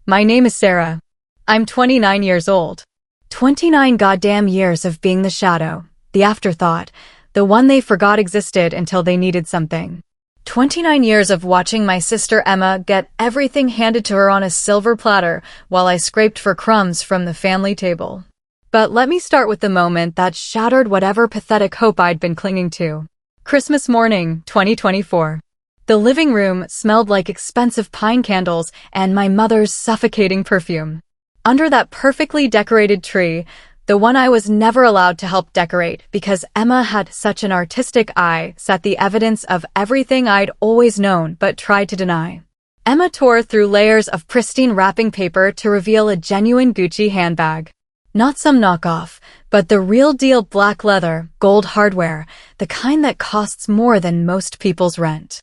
My name is Sarah. I'm 29 years old. 29 goddamn years of being the shadow, the afterthought, the one they forgot existed until they needed something. 29 years of watching my sister Emma get everything handed to her on a silver platter while I scraped for crumbs from the family table. But let me start with the moment that shattered whatever pathetic hope I'd been clinging to. Christmas morning, 2024. The living room smelled like expensive pine candles and my mother's suffocating perfume. Under that perfectly decorated tree, the one I was never allowed to help decorate because Emma had such an artistic eye, sat the evidence of everything I'd always known but tried to deny. Emma tore through layers of pristine wrapping paper to reveal a genuine Gucci handbag. Not some knockoff, but the real deal black leather, gold hardware, the kind that costs more than most people's rent.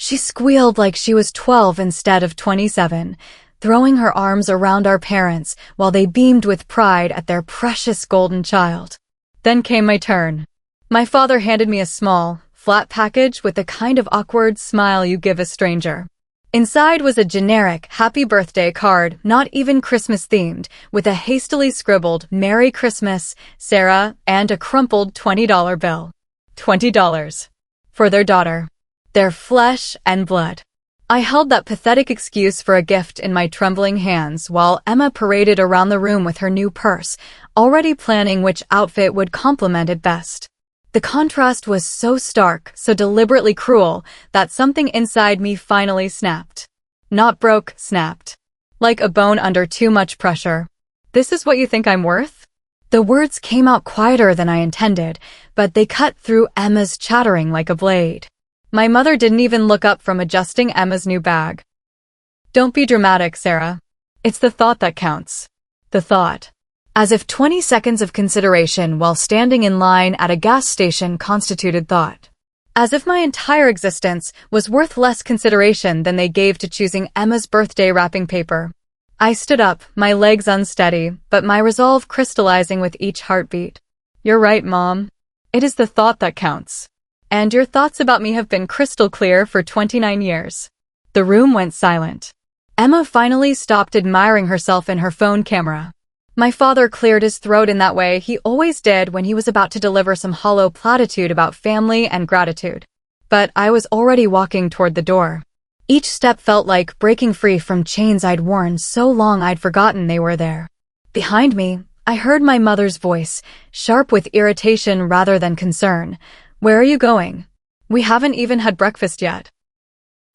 She squealed like she was 12 instead of 27, throwing her arms around our parents while they beamed with pride at their precious golden child. Then came my turn. My father handed me a small, flat package with the kind of awkward smile you give a stranger. Inside was a generic happy birthday card, not even Christmas-themed, with a hastily scribbled Merry Christmas, Sarah, and a crumpled $20 bill. $20. For their daughter. Their flesh and blood. I held that pathetic excuse for a gift in my trembling hands while Emma paraded around the room with her new purse, already planning which outfit would complement it best. The contrast was so stark, so deliberately cruel, that something inside me finally snapped. Not broke, snapped. Like a bone under too much pressure. This is what you think I'm worth? The words came out quieter than I intended, but they cut through Emma's chattering like a blade. My mother didn't even look up from adjusting Emma's new bag. Don't be dramatic, Sarah. It's the thought that counts. The thought. As if 20 seconds of consideration while standing in line at a gas station constituted thought. As if my entire existence was worth less consideration than they gave to choosing Emma's birthday wrapping paper. I stood up, my legs unsteady, but my resolve crystallizing with each heartbeat. You're right, Mom. It is the thought that counts. And your thoughts about me have been crystal clear for 29 years. The room went silent. Emma finally stopped admiring herself in her phone camera. My father cleared his throat in that way he always did when he was about to deliver some hollow platitude about family and gratitude. But I was already walking toward the door. Each step felt like breaking free from chains I'd worn so long I'd forgotten they were there. Behind me, I heard my mother's voice, sharp with irritation rather than concern. Where are you going? We haven't even had breakfast yet.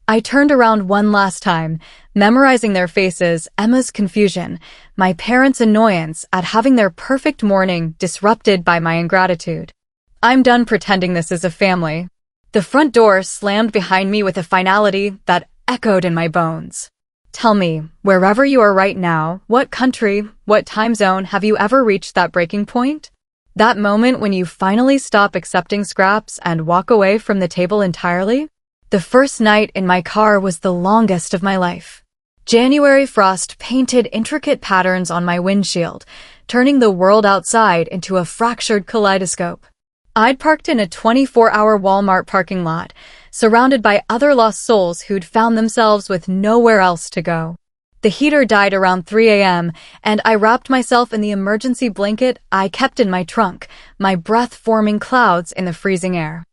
I turned around one last time, memorizing their faces, Emma's confusion, my parents' annoyance at having their perfect morning disrupted by my ingratitude. I'm done pretending this is a family. The front door slammed behind me with a finality that echoed in my bones. Tell me, wherever you are right now, what country, what time zone have you ever reached that breaking point? That moment when you finally stop accepting scraps and walk away from the table entirely? The first night in my car was the longest of my life. January frost painted intricate patterns on my windshield, turning the world outside into a fractured kaleidoscope. I'd parked in a 24-hour Walmart parking lot, surrounded by other lost souls who'd found themselves with nowhere else to go. The heater died around 3 a.m., and I wrapped myself in the emergency blanket I kept in my trunk, my breath forming clouds in the freezing air.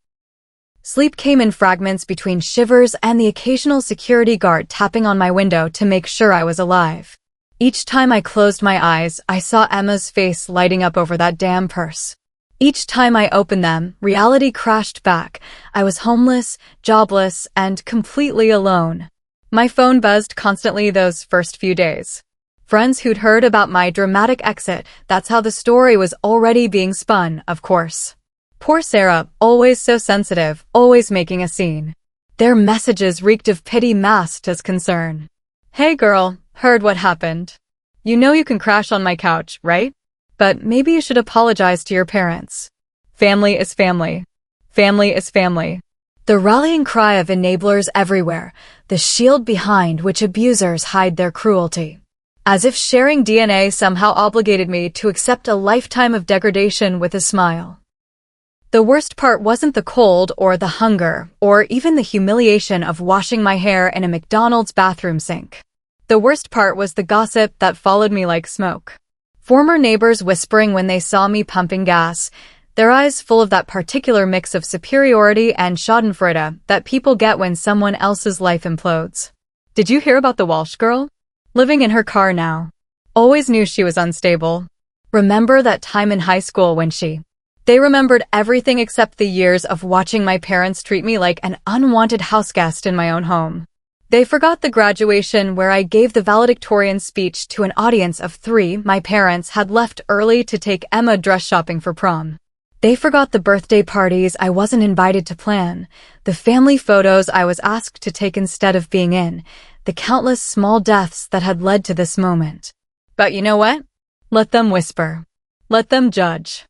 Sleep came in fragments between shivers and the occasional security guard tapping on my window to make sure I was alive. Each time I closed my eyes, I saw Emma's face lighting up over that damn purse. Each time I opened them, reality crashed back. I was homeless, jobless, and completely alone. My phone buzzed constantly those first few days. Friends who'd heard about my dramatic exit, that's how the story was already being spun, of course. Poor Sarah, always so sensitive, always making a scene. Their messages reeked of pity masked as concern. Hey girl, heard what happened. You know you can crash on my couch, right? But maybe you should apologize to your parents. Family is family. Family is family. The rallying cry of enablers everywhere, the shield behind which abusers hide their cruelty. As if sharing DNA somehow obligated me to accept a lifetime of degradation with a smile. The worst part wasn't the cold or the hunger or even the humiliation of washing my hair in a McDonald's bathroom sink. The worst part was the gossip that followed me like smoke. Former neighbors whispering when they saw me pumping gas, their eyes full of that particular mix of superiority and schadenfreude that people get when someone else's life implodes. Did you hear about the Walsh girl? Living in her car now. Always knew she was unstable. Remember that time in high school when They remembered everything except the years of watching my parents treat me like an unwanted houseguest in my own home. They forgot the graduation where I gave the valedictorian speech to an audience of 3 my parents had left early to take Emma dress shopping for prom. They forgot the birthday parties I wasn't invited to plan, the family photos I was asked to take instead of being in, the countless small deaths that had led to this moment. But you know what? Let them whisper. Let them judge.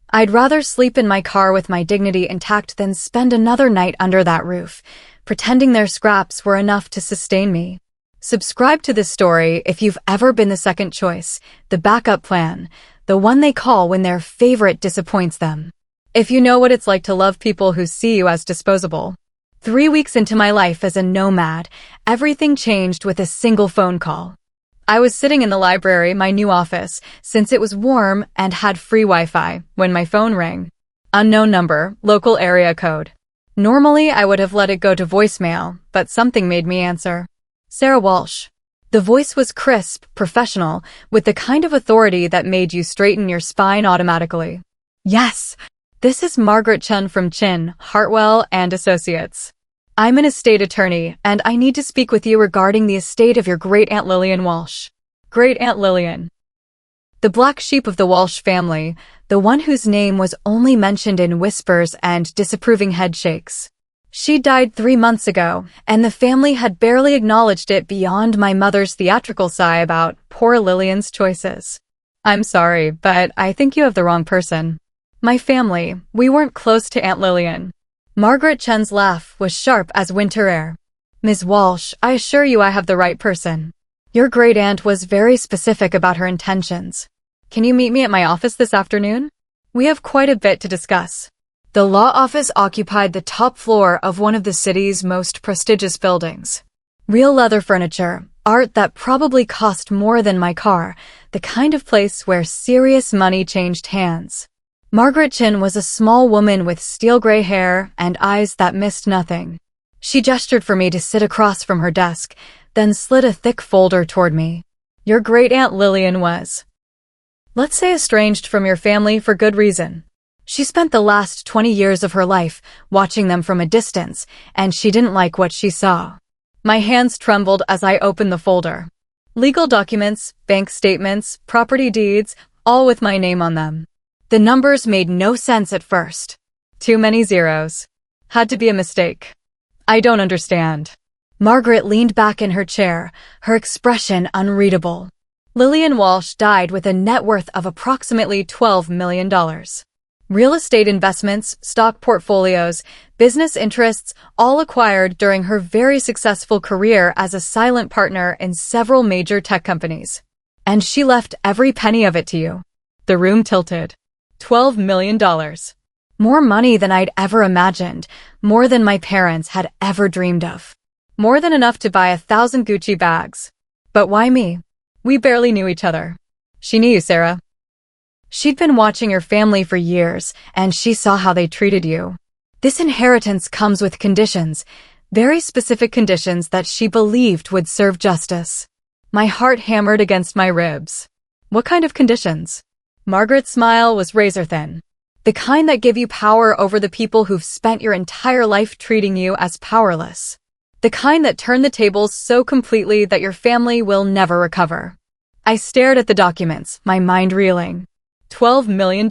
I'd rather sleep in my car with my dignity intact than spend another night under that roof, pretending their scraps were enough to sustain me. Subscribe to this story if you've ever been the second choice, the backup plan, the one they call when their favorite disappoints them. If you know what it's like to love people who see you as disposable. 3 weeks into my life as a nomad, everything changed with a single phone call. I was sitting in the library, my new office, since it was warm and had free Wi-Fi, when my phone rang. Unknown number, local area code. Normally, I would have let it go to voicemail, but something made me answer. Sarah Walsh. The voice was crisp, professional, with the kind of authority that made you straighten your spine automatically. Yes, this is Margaret Chen from Chin, Hartwell and Associates. I'm an estate attorney, and I need to speak with you regarding the estate of your great-aunt Lillian Walsh. Great-aunt Lillian. The black sheep of the Walsh family, the one whose name was only mentioned in whispers and disapproving headshakes. She died 3 months ago, and the family had barely acknowledged it beyond my mother's theatrical sigh about poor Lillian's choices. I'm sorry, but I think you have the wrong person. My family, we weren't close to Aunt Lillian. Margaret Chen's laugh was sharp as winter air. Ms. Walsh, I assure you I have the right person. Your great-aunt was very specific about her intentions. Can you meet me at my office this afternoon? We have quite a bit to discuss. The law office occupied the top floor of one of the city's most prestigious buildings. Real leather furniture, art that probably cost more than my car, the kind of place where serious money changed hands. Margaret Chen was a small woman with steel gray hair and eyes that missed nothing. She gestured for me to sit across from her desk, then slid a thick folder toward me. Your great-aunt Lillian was, let's say, estranged from your family for good reason. She spent the last 20 years of her life watching them from a distance, and she didn't like what she saw. My hands trembled as I opened the folder. Legal documents, bank statements, property deeds, all with my name on them. The numbers made no sense at first. Too many zeros. Had to be a mistake. I don't understand. Margaret leaned back in her chair, her expression unreadable. Lillian Walsh died with a net worth of approximately $12 million. Real estate investments, stock portfolios, business interests, all acquired during her very successful career as a silent partner in several major tech companies. And she left every penny of it to you. The room tilted. $12 million. More money than I'd ever imagined, more than my parents had ever dreamed of. More than enough to buy 1,000 Gucci bags. But why me? We barely knew each other. She knew you, Sarah. She'd been watching your family for years, and she saw how they treated you. This inheritance comes with conditions, very specific conditions that she believed would serve justice. My heart hammered against my ribs. What kind of conditions? Margaret's smile was razor-thin. The kind that give you power over the people who've spent your entire life treating you as powerless. The kind that turn the tables so completely that your family will never recover. I stared at the documents, my mind reeling. $12 million.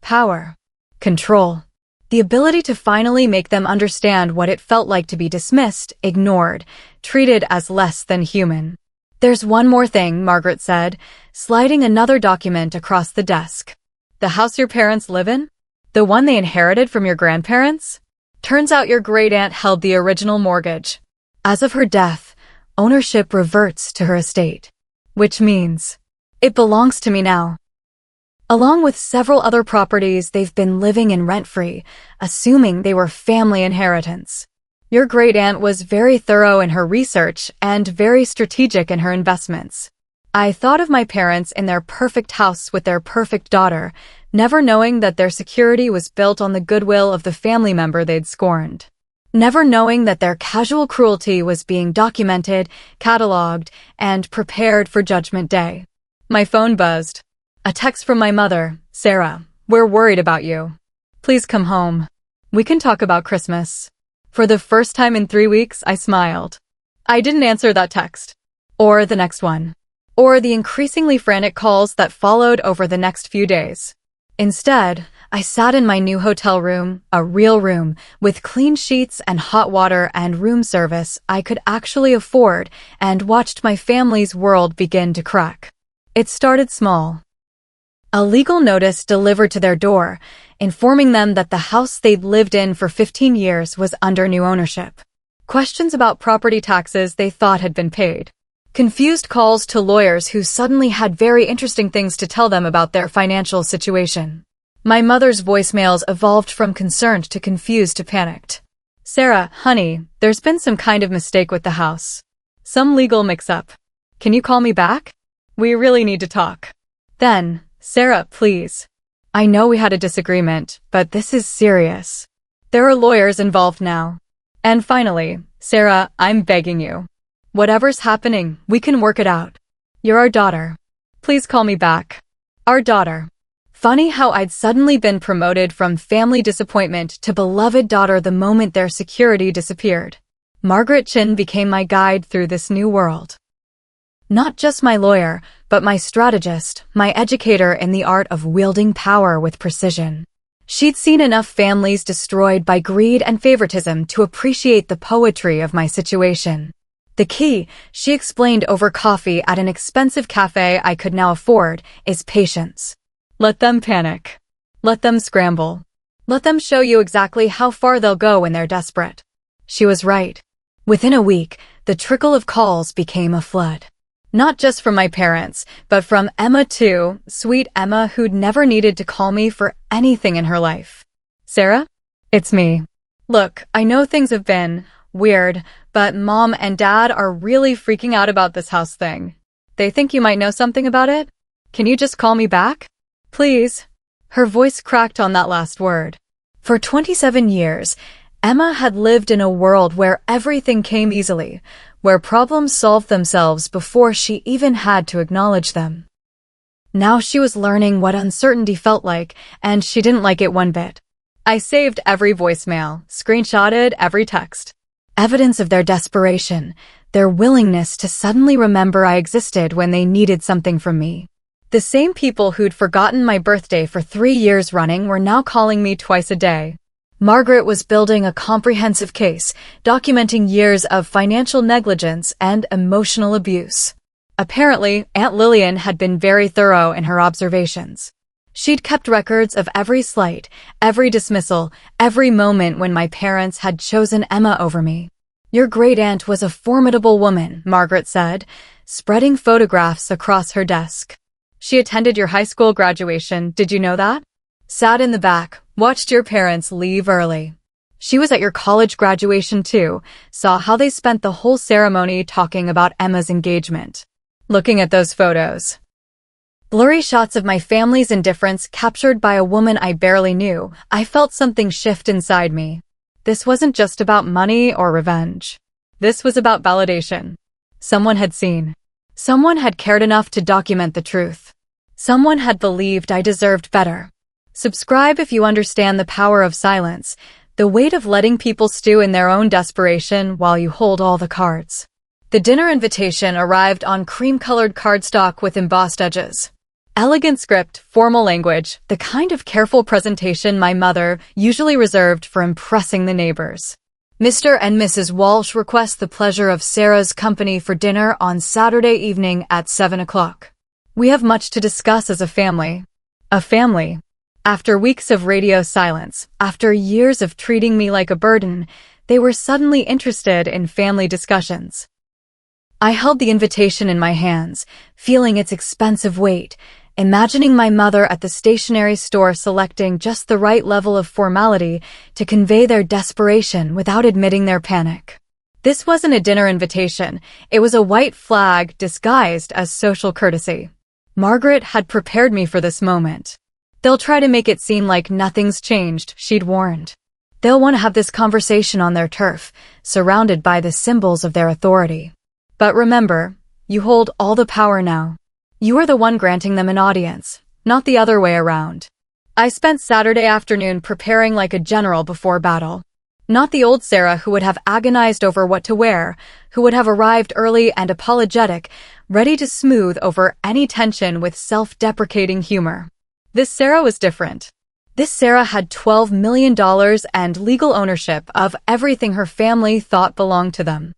Power. Control. The ability to finally make them understand what it felt like to be dismissed, ignored, treated as less than human. There's one more thing, Margaret said, sliding another document across the desk. The house your parents live in? The one they inherited from your grandparents? Turns out your great-aunt held the original mortgage. As of her death, ownership reverts to her estate. Which means, it belongs to me now. Along with several other properties they've been living in rent-free, assuming they were family inheritance. Your great-aunt was very thorough in her research and very strategic in her investments. I thought of my parents in their perfect house with their perfect daughter, never knowing that their security was built on the goodwill of the family member they'd scorned. Never knowing that their casual cruelty was being documented, cataloged, and prepared for Judgment Day. My phone buzzed. A text from my mother, Sarah, "We're worried about you. Please come home. We can talk about Christmas." For the first time in 3 weeks, I smiled. I didn't answer that text. Or the next one. Or the increasingly frantic calls that followed over the next few days. Instead, I sat in my new hotel room, a real room, with clean sheets and hot water and room service I could actually afford, and watched my family's world begin to crack. It started small. A legal notice delivered to their door, informing them that the house they'd lived in for 15 years was under new ownership. Questions about property taxes they thought had been paid. Confused calls to lawyers who suddenly had very interesting things to tell them about their financial situation. My mother's voicemails evolved from concerned to confused to panicked. "Sarah, honey, there's been some kind of mistake with the house. Some legal mix-up. Can you call me back? We really need to talk." Then, "Sarah, please. I know we had a disagreement, but this is serious. There are lawyers involved now. And finally, Sarah, I'm begging you. Whatever's happening, we can work it out. You're our daughter. Please call me back. Our daughter." Funny how I'd suddenly been promoted from family disappointment to beloved daughter the moment their security disappeared. Margaret Chin became my guide through this new world. Not just my lawyer, but my strategist, my educator in the art of wielding power with precision. She'd seen enough families destroyed by greed and favoritism to appreciate the poetry of my situation. The key, she explained over coffee at an expensive cafe I could now afford, is patience. Let them panic. Let them scramble. Let them show you exactly how far they'll go when they're desperate. She was right. Within a week, the trickle of calls became a flood. Not just from my parents, but from Emma too, sweet Emma who'd never needed to call me for anything in her life. "Sarah? It's me. Look, I know things have been weird, but Mom and Dad are really freaking out about this house thing. They think you might know something about it. Can you just call me back? Please." Her voice cracked on that last word. For 27 years, Emma had lived in a world where everything came easily, where problems solved themselves before she even had to acknowledge them. Now she was learning what uncertainty felt like, and she didn't like it one bit. I saved every voicemail, screenshotted every text. Evidence of their desperation, their willingness to suddenly remember I existed when they needed something from me. The same people who'd forgotten my birthday for 3 years running were now calling me twice a day. Margaret was building a comprehensive case, documenting years of financial negligence and emotional abuse. Apparently, Aunt Lillian had been very thorough in her observations. She'd kept records of every slight, every dismissal, every moment when my parents had chosen Emma over me. "Your great-aunt was a formidable woman," Margaret said, spreading photographs across her desk. "She attended your high school graduation, did you know that? Sat in the back, watched your parents leave early. She was at your college graduation too, saw how they spent the whole ceremony talking about Emma's engagement." Looking at those photos. Blurry shots of my family's indifference captured by a woman I barely knew, I felt something shift inside me. This wasn't just about money or revenge. This was about validation. Someone had seen. Someone had cared enough to document the truth. Someone had believed I deserved better. Subscribe if you understand the power of silence, the weight of letting people stew in their own desperation while you hold all the cards. The dinner invitation arrived on cream-colored cardstock with embossed edges. Elegant script, formal language, the kind of careful presentation my mother usually reserved for impressing the neighbors. Mr. and Mrs. Walsh request the pleasure of Sarah's company for dinner on Saturday evening at 7 o'clock. We have much to discuss as a family. A family. After weeks of radio silence, after years of treating me like a burden, they were suddenly interested in family discussions. I held the invitation in my hands, feeling its expensive weight, imagining my mother at the stationery store selecting just the right level of formality to convey their desperation without admitting their panic. This wasn't a dinner invitation, it was a white flag disguised as social courtesy. Margaret had prepared me for this moment. They'll try to make it seem like nothing's changed, she'd warned. They'll want to have this conversation on their turf, surrounded by the symbols of their authority. But remember, you hold all the power now. You are the one granting them an audience, not the other way around. I spent Saturday afternoon preparing like a general before battle. Not the old Sarah who would have agonized over what to wear, who would have arrived early and apologetic, ready to smooth over any tension with self-deprecating humor. This Sarah was different. This Sarah had $12 million and legal ownership of everything her family thought belonged to them.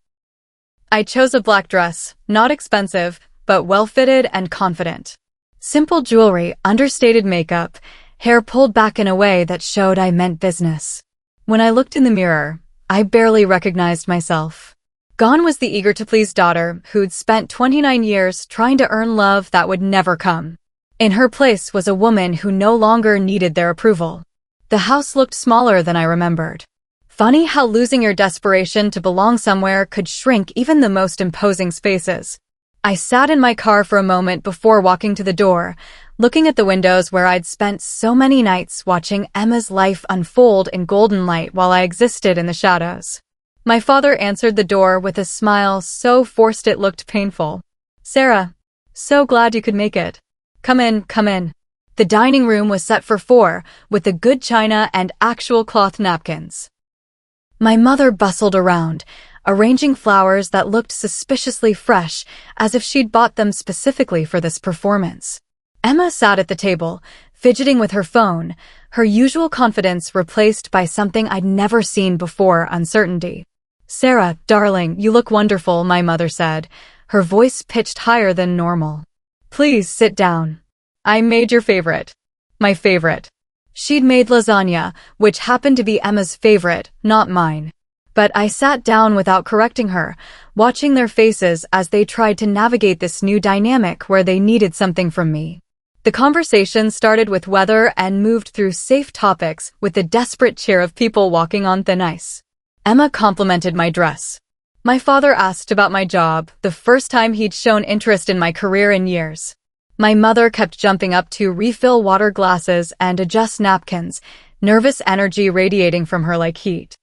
I chose a black dress, not expensive, but well-fitted and confident. Simple jewelry, understated makeup, hair pulled back in a way that showed I meant business. When I looked in the mirror, I barely recognized myself. Gone was the eager-to-please daughter who'd spent 29 years trying to earn love that would never come. In her place was a woman who no longer needed their approval. The house looked smaller than I remembered. Funny how losing your desperation to belong somewhere could shrink even the most imposing spaces. I sat in my car for a moment before walking to the door, looking at the windows where I'd spent so many nights watching Emma's life unfold in golden light while I existed in the shadows. My father answered the door with a smile so forced it looked painful. "Sarah, so glad you could make it. Come in, come in." The dining room was set for 4, with the good china and actual cloth napkins. My mother bustled around, arranging flowers that looked suspiciously fresh, as if she'd bought them specifically for this performance. Emma sat at the table, fidgeting with her phone, her usual confidence replaced by something I'd never seen before, uncertainty. "Sarah, darling, you look wonderful," my mother said, her voice pitched higher than normal. "Please sit down. I made your favorite." My favorite. She'd made lasagna, which happened to be Emma's favorite, not mine. But I sat down without correcting her, watching their faces as they tried to navigate this new dynamic where they needed something from me. The conversation started with weather and moved through safe topics with the desperate cheer of people walking on thin ice. Emma complimented my dress. My father asked about my job, the first time he'd shown interest in my career in years. My mother kept jumping up to refill water glasses and adjust napkins, nervous energy radiating from her like heat.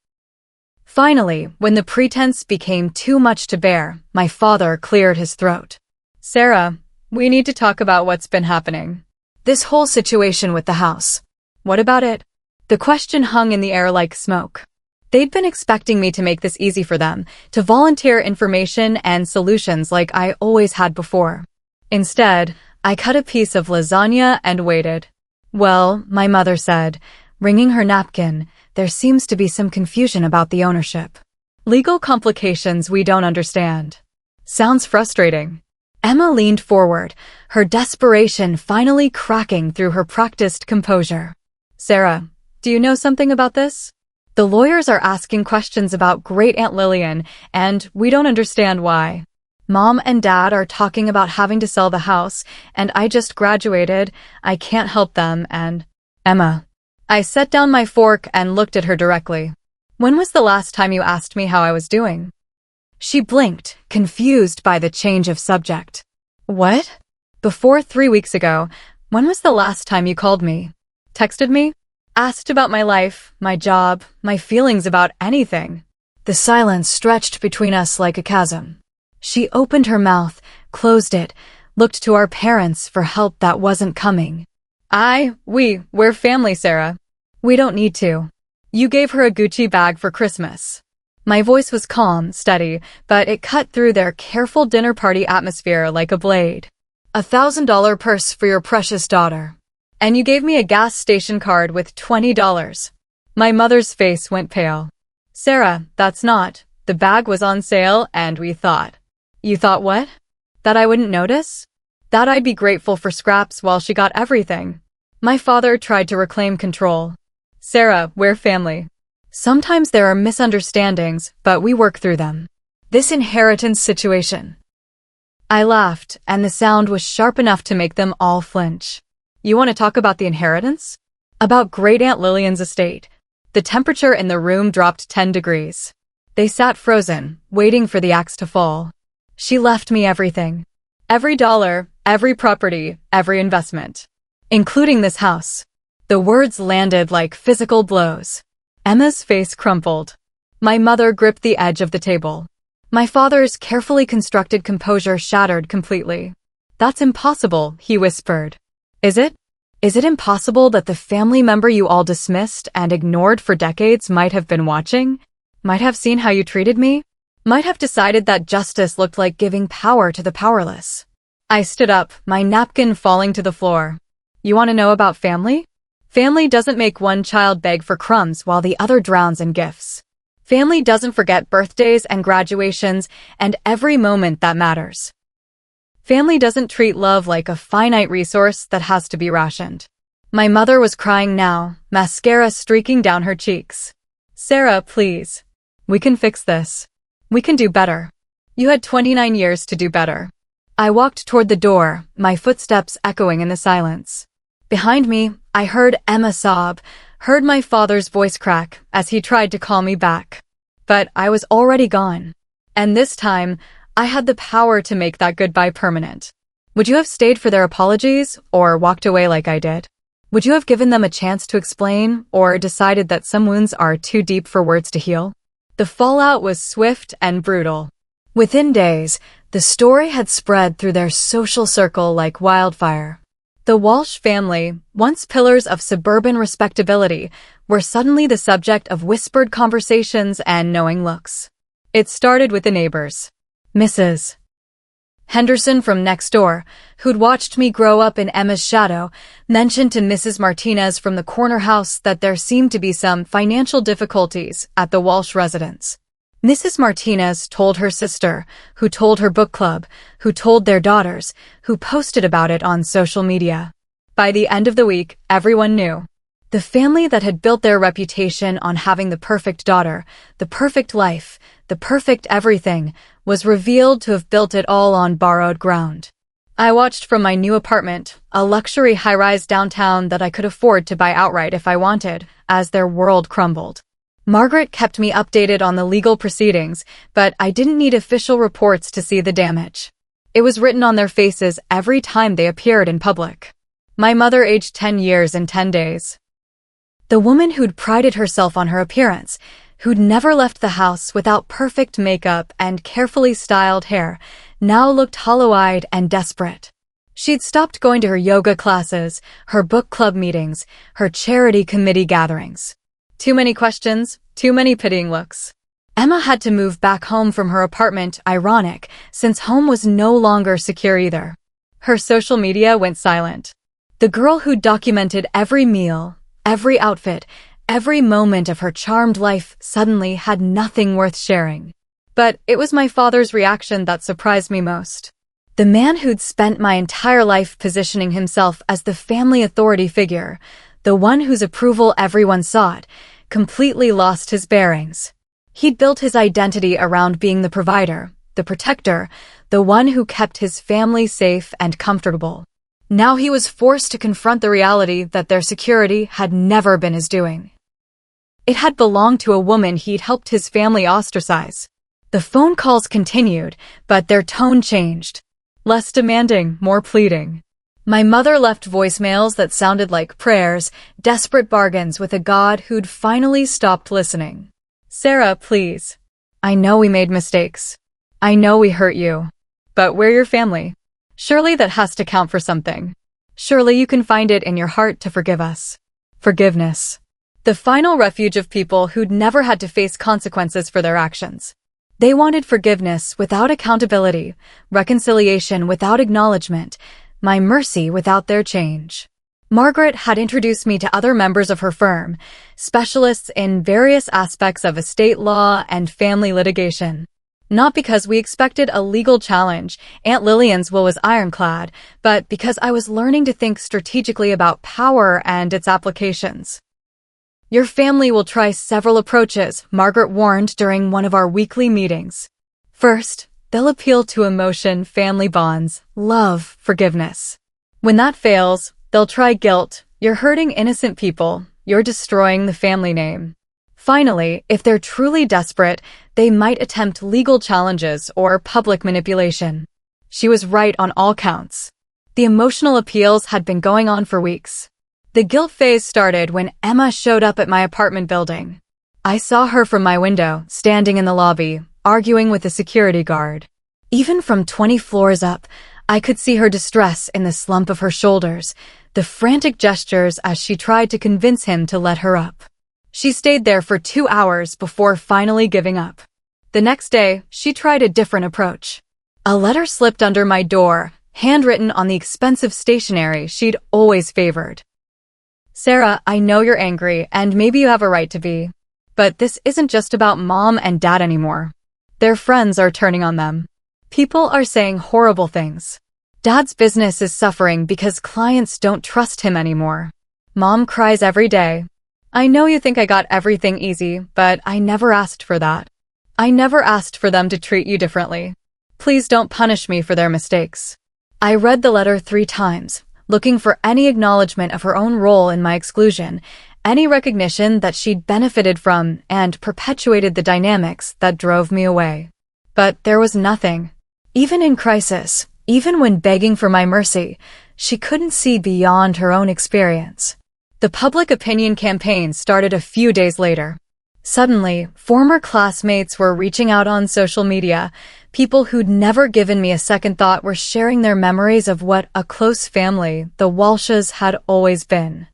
Finally, when the pretense became too much to bear, my father cleared his throat. "Sarah, we need to talk about what's been happening. This whole situation with the house. What about it?" The question hung in the air like smoke. They'd been expecting me to make this easy for them, to volunteer information and solutions like I always had before. Instead, I cut a piece of lasagna and waited. "Well," my mother said, wringing her napkin, "there seems to be some confusion about the ownership. Legal complications we don't understand." Sounds frustrating. Emma leaned forward, her desperation finally cracking through her practiced composure. "Sarah, do you know something about this? The lawyers are asking questions about Great-Aunt Lillian, and we don't understand why. Mom and Dad are talking about having to sell the house, and I just graduated, I can't help them, and—" "Emma." I set down my fork and looked at her directly. "When was the last time you asked me how I was doing?" She blinked, confused by the change of subject. "What?" "Before 3 weeks ago. When was the last time you called me? Texted me? Asked about my life, my job, my feelings about anything?" The silence stretched between us like a chasm. She opened her mouth, closed it, looked to our parents for help that wasn't coming. We're family, Sarah. We don't need to. You gave her a Gucci bag for Christmas." My voice was calm, steady, but it cut through their careful dinner party atmosphere like a blade. $1,000 purse for your precious daughter. And you gave me a gas station card with $20. My mother's face went pale. "Sarah, that's not. The bag was on sale and we thought." "You thought what? That I wouldn't notice? That I'd be grateful for scraps while she got everything?" My father tried to reclaim control. "Sarah, we're family. Sometimes there are misunderstandings, but we work through them. This inheritance situation. I laughed, and the sound was sharp enough to make them all flinch. You want to talk about the inheritance? About Great Aunt Lillian's estate. The temperature in the room dropped 10 degrees. They sat frozen, waiting for the axe to fall. She left me everything. Every dollar, every property, every investment. Including this house. The words landed like physical blows. Emma's face crumpled. My mother gripped the edge of the table. My father's carefully constructed composure shattered completely. That's impossible, he whispered. Is it? Is it impossible that the family member you all dismissed and ignored for decades might have been watching? Might have seen how you treated me? Might have decided that justice looked like giving power to the powerless? I stood up, my napkin falling to the floor. You want to know about family? Family doesn't make one child beg for crumbs while the other drowns in gifts. Family doesn't forget birthdays and graduations and every moment that matters. Family doesn't treat love like a finite resource that has to be rationed. My mother was crying now, mascara streaking down her cheeks. Sarah, please. We can fix this. We can do better. You had 29 years to do better. I walked toward the door, my footsteps echoing in the silence. Behind me, I heard Emma sob, heard my father's voice crack as he tried to call me back. But I was already gone. And this time, I had the power to make that goodbye permanent. Would you have stayed for their apologies, or walked away like I did? Would you have given them a chance to explain, or decided that some wounds are too deep for words to heal? The fallout was swift and brutal. Within days, the story had spread through their social circle like wildfire. The Walsh family, once pillars of suburban respectability, were suddenly the subject of whispered conversations and knowing looks. It started with the neighbors. Mrs. Henderson from next door, who'd watched me grow up in Emma's shadow, mentioned to Mrs. Martinez from the corner house that there seemed to be some financial difficulties at the Walsh residence. Mrs. Martinez told her sister, who told her book club, who told their daughters, who posted about it on social media. By the end of the week, everyone knew. The family that had built their reputation on having the perfect daughter, the perfect life, the perfect everything, was revealed to have built it all on borrowed ground. I watched from my new apartment, a luxury high-rise downtown that I could afford to buy outright if I wanted, as their world crumbled. Margaret kept me updated on the legal proceedings, but I didn't need official reports to see the damage. It was written on their faces every time they appeared in public. My mother aged 10 years in 10 days. The woman who'd prided herself on her appearance, who'd never left the house without perfect makeup and carefully styled hair, now looked hollow-eyed and desperate. She'd stopped going to her yoga classes, her book club meetings, her charity committee gatherings. Too many questions, too many pitying looks. Emma had to move back home from her apartment, ironic, since home was no longer secure either. Her social media went silent. The girl who documented every meal, every outfit, every moment of her charmed life suddenly had nothing worth sharing. But it was my father's reaction that surprised me most. The man who'd spent my entire life positioning himself as the family authority figure, the one whose approval everyone sought, completely lost his bearings. He'd built his identity around being the provider, the protector, the one who kept his family safe and comfortable. Now he was forced to confront the reality that their security had never been his doing. It had belonged to a woman he'd helped his family ostracize. The phone calls continued, but their tone changed. Less demanding, more pleading. My mother left voicemails that sounded like prayers, desperate bargains with a God who'd finally stopped listening. Sarah, please. I know we made mistakes. I know we hurt you. But we're your family. Surely that has to count for something. Surely you can find it in your heart to forgive us. Forgiveness. The final refuge of people who'd never had to face consequences for their actions. They wanted forgiveness without accountability, reconciliation without acknowledgement, my mercy without their change. Margaret had introduced me to other members of her firm, specialists in various aspects of estate law and family litigation. Not because we expected a legal challenge, Aunt Lillian's will was ironclad, but because I was learning to think strategically about power and its applications. Your family will try several approaches, Margaret warned during one of our weekly meetings. First, They'll appeal to emotion, family bonds, love, forgiveness. When that fails, they'll try guilt. You're hurting innocent people. You're destroying the family name. Finally, if they're truly desperate, they might attempt legal challenges or public manipulation. She was right on all counts. The emotional appeals had been going on for weeks. The guilt phase started when Emma showed up at my apartment building. I saw her from my window, standing in the lobby, arguing with a security guard. Even from 20 floors up, I could see her distress in the slump of her shoulders, the frantic gestures as she tried to convince him to let her up. She stayed there for 2 hours before finally giving up. The next day, she tried a different approach. A letter slipped under my door, handwritten on the expensive stationery she'd always favored. Sarah, I know you're angry, and maybe you have a right to be. But this isn't just about mom and dad anymore. Their friends are turning on them. People are saying horrible things. Dad's business is suffering because clients don't trust him anymore. Mom cries every day. I know you think I got everything easy, but I never asked for that. I never asked for them to treat you differently. Please don't punish me for their mistakes. I read the letter 3 times, looking for any acknowledgement of her own role in my exclusion, any recognition that she'd benefited from and perpetuated the dynamics that drove me away. But there was nothing. Even in crisis, even when begging for my mercy, she couldn't see beyond her own experience. The public opinion campaign started a few days later. Suddenly, former classmates were reaching out on social media. People who'd never given me a second thought were sharing their memories of what a close family the Walshes had always been.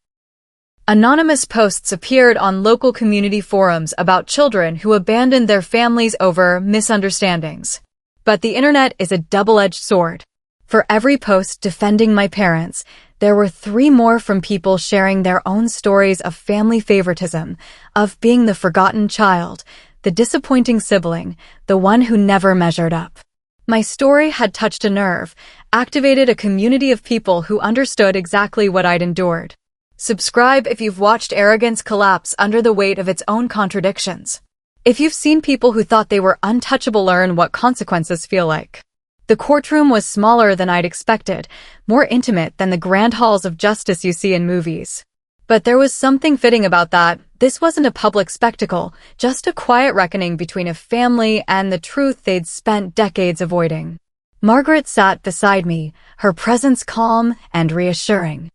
Anonymous posts appeared on local community forums about children who abandoned their families over misunderstandings. But the internet is a double-edged sword. For every post defending my parents, there were 3 more from people sharing their own stories of family favoritism, of being the forgotten child, the disappointing sibling, the one who never measured up. My story had touched a nerve, activated a community of people who understood exactly what I'd endured. Subscribe if you've watched arrogance collapse under the weight of its own contradictions. If you've seen people who thought they were untouchable learn what consequences feel like. The courtroom was smaller than I'd expected, more intimate than the grand halls of justice you see in movies. But there was something fitting about that. This wasn't a public spectacle, just a quiet reckoning between a family and the truth they'd spent decades avoiding. Margaret sat beside me, her presence calm and reassuring.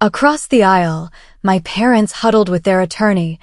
Across the aisle, my parents huddled with their attorney,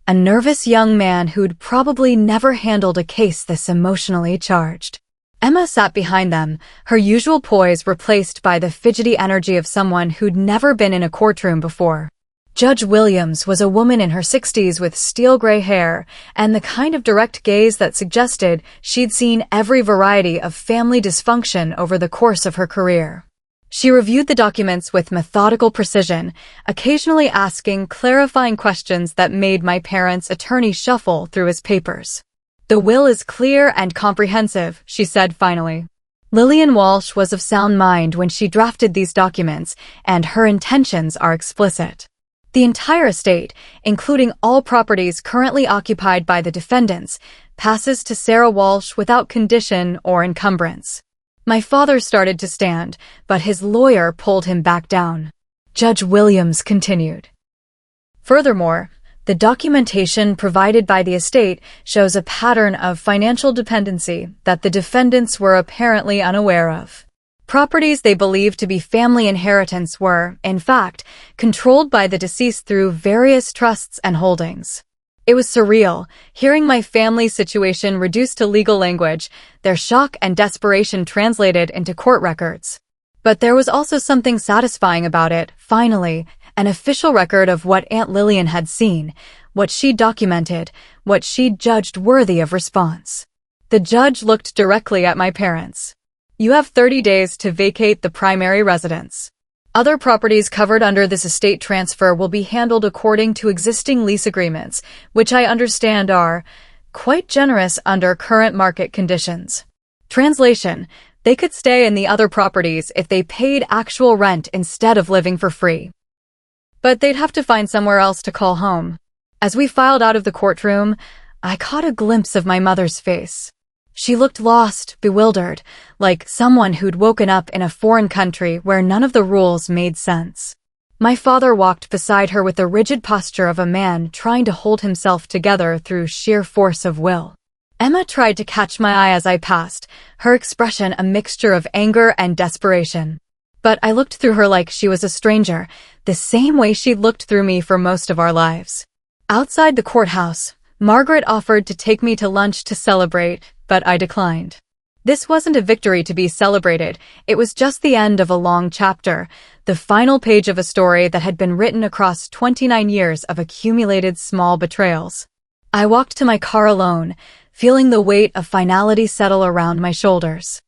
a nervous young man who'd probably never handled a case this emotionally charged. Emma sat behind them, her usual poise replaced by the fidgety energy of someone who'd never been in a courtroom before. Judge Williams was a woman in her 60s with steel-gray hair and the kind of direct gaze that suggested she'd seen every variety of family dysfunction over the course of her career. She reviewed the documents with methodical precision, occasionally asking clarifying questions that made my parents' attorney shuffle through his papers. The will is clear and comprehensive, she said finally. Lillian Walsh was of sound mind when she drafted these documents, and her intentions are explicit. The entire estate, including all properties currently occupied by the defendants, passes to Sarah Walsh without condition or encumbrance. My father started to stand, but his lawyer pulled him back down. Judge Williams continued. Furthermore, the documentation provided by the estate shows a pattern of financial dependency that the defendants were apparently unaware of. Properties they believed to be family inheritance were, in fact, controlled by the deceased through various trusts and holdings. It was surreal, hearing my family's situation reduced to legal language, their shock and desperation translated into court records. But there was also something satisfying about it, finally, an official record of what Aunt Lillian had seen, what she'd documented, what she'd judged worthy of response. The judge looked directly at my parents. You have 30 days to vacate the primary residence. Other properties covered under this estate transfer will be handled according to existing lease agreements, which I understand are quite generous under current market conditions. Translation: they could stay in the other properties if they paid actual rent instead of living for free. But they'd have to find somewhere else to call home. As we filed out of the courtroom, I caught a glimpse of my mother's face. She looked lost, bewildered, like someone who'd woken up in a foreign country where none of the rules made sense. My father walked beside her with the rigid posture of a man trying to hold himself together through sheer force of will. Emma tried to catch my eye as I passed, her expression a mixture of anger and desperation. But I looked through her like she was a stranger, the same way she'd looked through me for most of our lives. Outside the courthouse, Margaret offered to take me to lunch to celebrate, but I declined. This wasn't a victory to be celebrated, it was just the end of a long chapter, the final page of a story that had been written across 29 years of accumulated small betrayals. I walked to my car alone, feeling the weight of finality settle around my shoulders.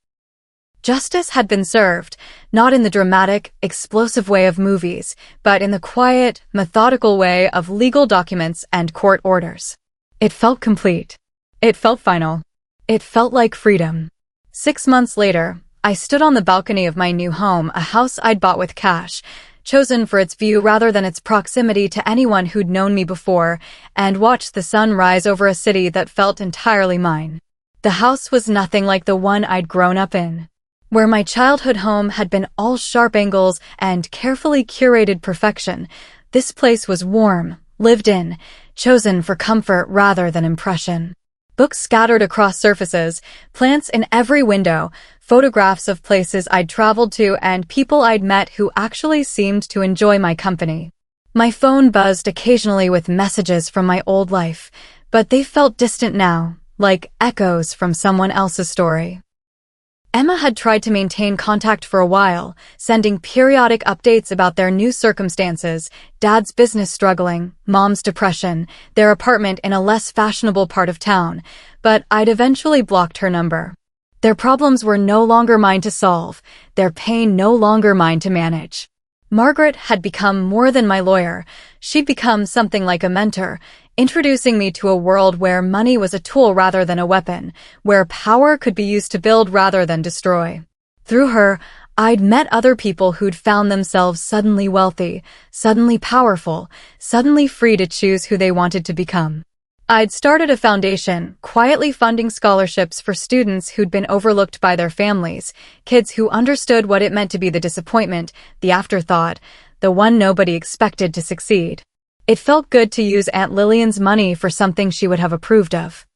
Justice had been served, not in the dramatic, explosive way of movies, but in the quiet, methodical way of legal documents and court orders. It felt complete. It felt final. It felt like freedom. 6 months later, I stood on the balcony of my new home, a house I'd bought with cash, chosen for its view rather than its proximity to anyone who'd known me before, and watched the sun rise over a city that felt entirely mine. The house was nothing like the one I'd grown up in. Where my childhood home had been all sharp angles and carefully curated perfection, this place was warm, lived in, chosen for comfort rather than impression. Books scattered across surfaces, plants in every window, photographs of places I'd traveled to and people I'd met who actually seemed to enjoy my company. My phone buzzed occasionally with messages from my old life, but they felt distant now, like echoes from someone else's story. Emma had tried to maintain contact for a while, sending periodic updates about their new circumstances, Dad's business struggling, Mom's depression, their apartment in a less fashionable part of town, but I'd eventually blocked her number. Their problems were no longer mine to solve, their pain no longer mine to manage. Margaret had become more than my lawyer. She'd become something like a mentor, introducing me to a world where money was a tool rather than a weapon, where power could be used to build rather than destroy. Through her, I'd met other people who'd found themselves suddenly wealthy, suddenly powerful, suddenly free to choose who they wanted to become. I'd started a foundation, quietly funding scholarships for students who'd been overlooked by their families, kids who understood what it meant to be the disappointment, the afterthought, the one nobody expected to succeed. It felt good to use Aunt Lillian's money for something she would have approved of.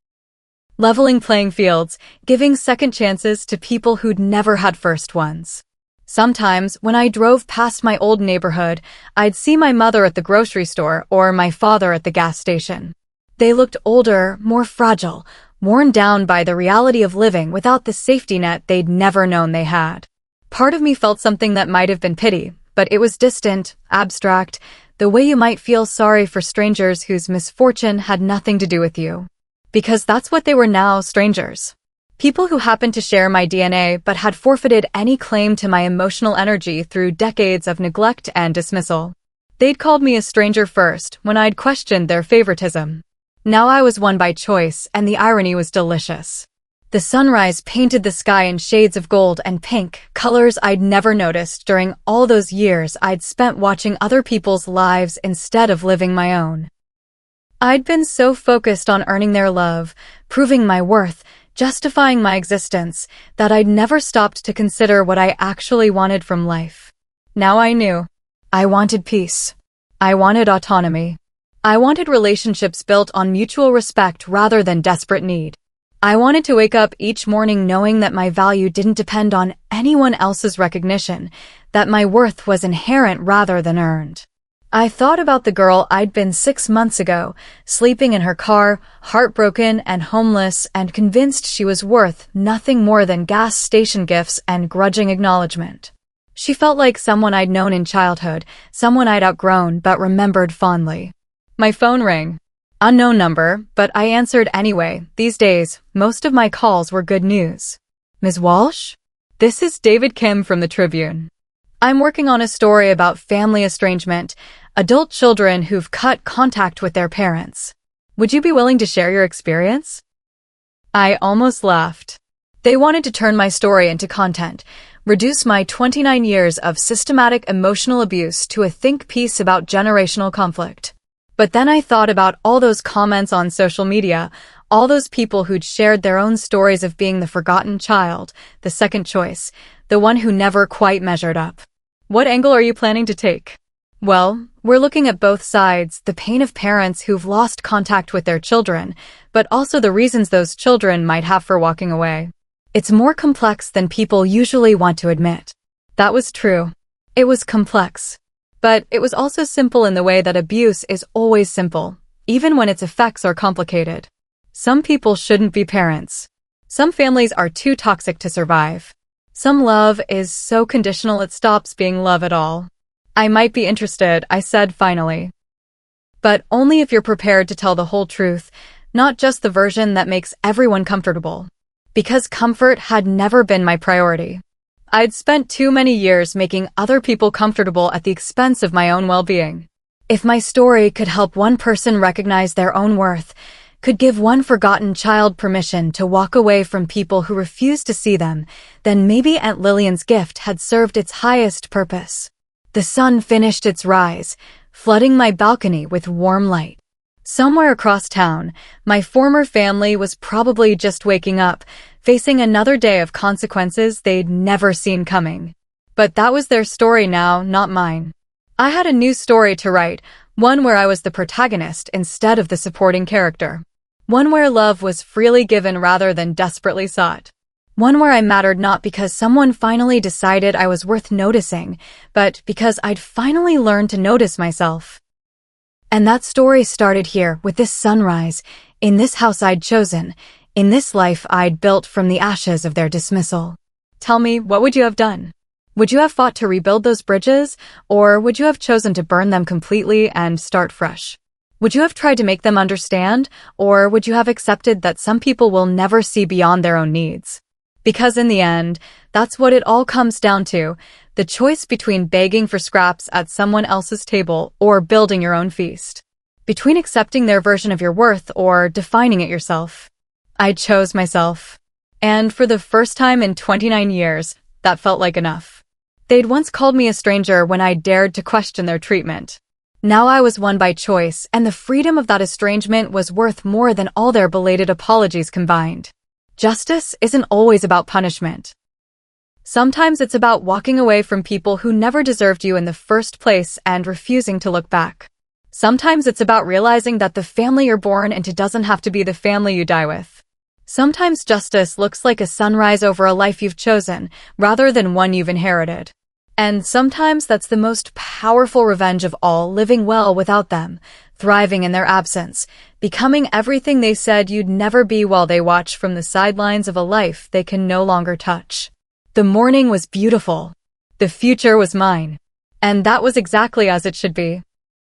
Leveling playing fields, giving second chances to people who'd never had first ones. Sometimes, when I drove past my old neighborhood, I'd see my mother at the grocery store or my father at the gas station. They looked older, more fragile, worn down by the reality of living without the safety net they'd never known they had. Part of me felt something that might have been pity, but it was distant, abstract, the way you might feel sorry for strangers whose misfortune had nothing to do with you. Because that's what they were now, strangers. People who happened to share my DNA but had forfeited any claim to my emotional energy through decades of neglect and dismissal. They'd called me a stranger first, when I'd questioned their favoritism. Now I was one by choice, and the irony was delicious. The sunrise painted the sky in shades of gold and pink, colors I'd never noticed during all those years I'd spent watching other people's lives instead of living my own. I'd been so focused on earning their love, proving my worth, justifying my existence, that I'd never stopped to consider what I actually wanted from life. Now I knew. I wanted peace. I wanted autonomy. I wanted relationships built on mutual respect rather than desperate need. I wanted to wake up each morning knowing that my value didn't depend on anyone else's recognition, that my worth was inherent rather than earned. I thought about the girl I'd been 6 months ago, sleeping in her car, heartbroken and homeless, and convinced she was worth nothing more than gas station gifts and grudging acknowledgement. She felt like someone I'd known in childhood, someone I'd outgrown but remembered fondly. My phone rang. Unknown number, but I answered anyway. These days, most of my calls were good news. Ms. Walsh? This is David Kim from the Tribune. I'm working on a story about family estrangement, adult children who've cut contact with their parents. Would you be willing to share your experience? I almost laughed. They wanted to turn my story into content, reduce my 29 years of systematic emotional abuse to a think piece about generational conflict. But then I thought about all those comments on social media, All those people who'd shared their own stories of being the forgotten child, the second choice, the one who never quite measured up. What angle are you planning to take? Well, we're looking at both sides, the pain of parents who've lost contact with their children, but also the reasons those children might have for walking away. It's more complex than people usually want to admit. That was true. It was complex. But it was also simple in the way that abuse is always simple, even when its effects are complicated. Some people shouldn't be parents. Some families are too toxic to survive. Some love is so conditional it stops being love at all. I might be interested, I said finally. But only if you're prepared to tell the whole truth, not just the version that makes everyone comfortable. Because comfort had never been my priority. I'd spent too many years making other people comfortable at the expense of my own well-being. If my story could help one person recognize their own worth, could give one forgotten child permission to walk away from people who refuse to see them, then maybe Aunt Lillian's gift had served its highest purpose. The sun finished its rise, flooding my balcony with warm light. Somewhere across town, my former family was probably just waking up, facing another day of consequences they'd never seen coming. But that was their story now, not mine. I had a new story to write, one where I was the protagonist instead of the supporting character. One where love was freely given rather than desperately sought. One where I mattered not because someone finally decided I was worth noticing, but because I'd finally learned to notice myself. And that story started here, with this sunrise, in this house I'd chosen, in this life I'd built from the ashes of their dismissal. Tell me, what would you have done? Would you have fought to rebuild those bridges, or would you have chosen to burn them completely and start fresh? Would you have tried to make them understand, or would you have accepted that some people will never see beyond their own needs? Because in the end, that's what it all comes down to, the choice between begging for scraps at someone else's table or building your own feast. Between accepting their version of your worth or defining it yourself. I chose myself. And for the first time in 29 years, that felt like enough. They'd once called me a stranger when I dared to question their treatment. Now I was one by choice, and the freedom of that estrangement was worth more than all their belated apologies combined. Justice isn't always about punishment. Sometimes it's about walking away from people who never deserved you in the first place and refusing to look back. Sometimes it's about realizing that the family you're born into doesn't have to be the family you die with. Sometimes justice looks like a sunrise over a life you've chosen, rather than one you've inherited. And sometimes that's the most powerful revenge of all, living well without them, thriving in their absence, becoming everything they said you'd never be while they watch from the sidelines of a life they can no longer touch. The morning was beautiful. The future was mine. And that was exactly as it should be.